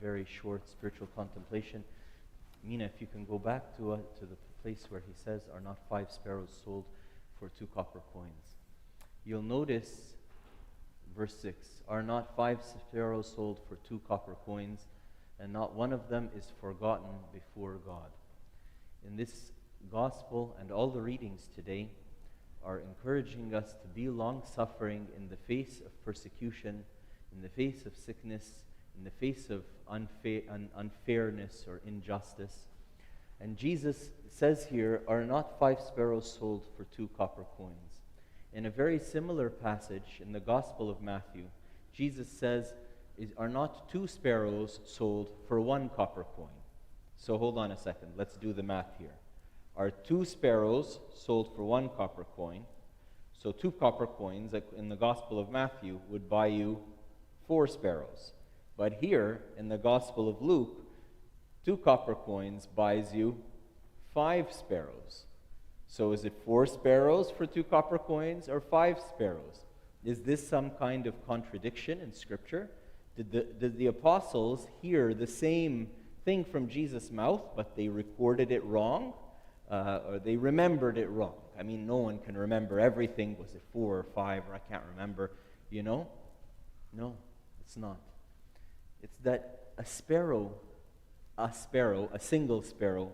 very short spiritual contemplation. Mina, if you can go back to the place where he says, "Are not 5 sparrows sold for 2 copper coins?" You'll notice verse 6, "Are not 5 sparrows sold for 2 copper coins, and not one of them is forgotten before God?" In this gospel and all the readings today are encouraging us to be long-suffering in the face of persecution, in the face of sickness, in the face of unfairness or injustice. And Jesus says here, "Are not 5 sparrows sold for 2 copper coins?" In a very similar passage in the Gospel of Matthew, Jesus says, "Are not 2 sparrows sold for 1 copper coin?" So hold on a second. Let's do the math here. Are 2 sparrows sold for 1 copper coin? So 2 copper coins in the Gospel of Matthew would buy you 4 sparrows. But here in the Gospel of Luke, 2 copper coins buys you 5 sparrows. So is it 4 sparrows for 2 copper coins or 5 sparrows? Is this some kind of contradiction in Scripture? Did the apostles hear the same thing from Jesus' mouth, but they recorded it wrong? Or they remembered it wrong? I mean, no one can remember everything. Was it 4 or 5, or I can't remember, you know? No, it's not. It's that a single sparrow,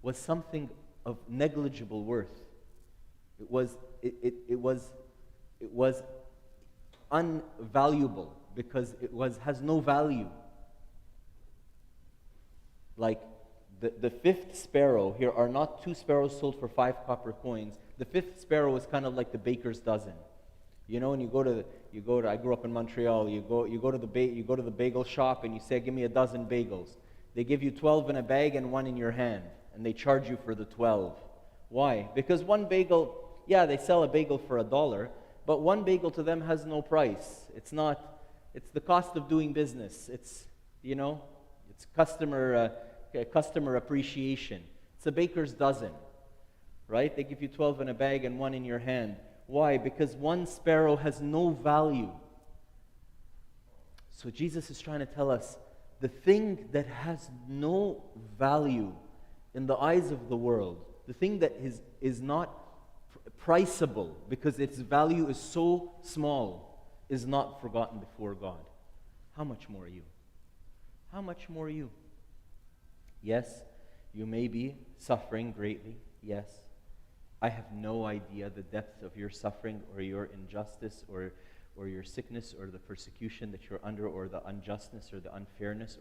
was something of negligible worth. It was unvaluable because has no value. Like the 5th sparrow, here are not 2 sparrows sold for 5 copper coins. The 5th sparrow is kind of like the baker's dozen. You know, when you go to I grew up in Montreal, you go to the bagel shop and you say, "Give me a dozen bagels." They give you 12 in a bag and 1 in your hand, and they charge you for the 12. Why? Because one bagel, yeah, they sell a bagel for $1, but one bagel to them has no price. It's the cost of doing business. It's customer appreciation. It's a baker's dozen, right? They give you 12 in a bag and 1 in your hand. Why? Because 1 sparrow has no value. So Jesus is trying to tell us the thing that has no value in the eyes of the world, the thing that is not priceable because its value is so small, is not forgotten before God. How much more you? How much more you? Yes, you may be suffering greatly. Yes. I have no idea the depth of your suffering or your injustice or your sickness or the persecution that you're under or the unjustness or the unfairness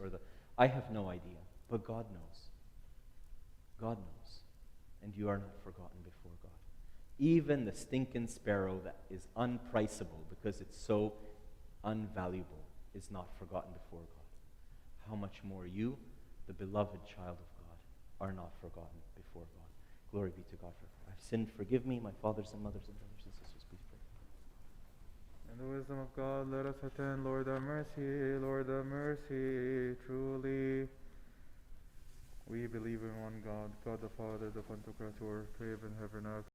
I have no idea. But God knows. God knows. And you are not forgotten before God. Even the stinking sparrow that is unpriceable because it's so unvaluable is not forgotten before God. How much more you, the beloved child of God, are not forgotten before God. Glory be to God forever. I've sinned, forgive me, my fathers and mothers and brothers and sisters, please pray. In the wisdom of God, let us attend. Lord, have mercy. Lord, have mercy. Truly, we believe in one God, God the Father, the Pantocrator, creator in heaven and earth.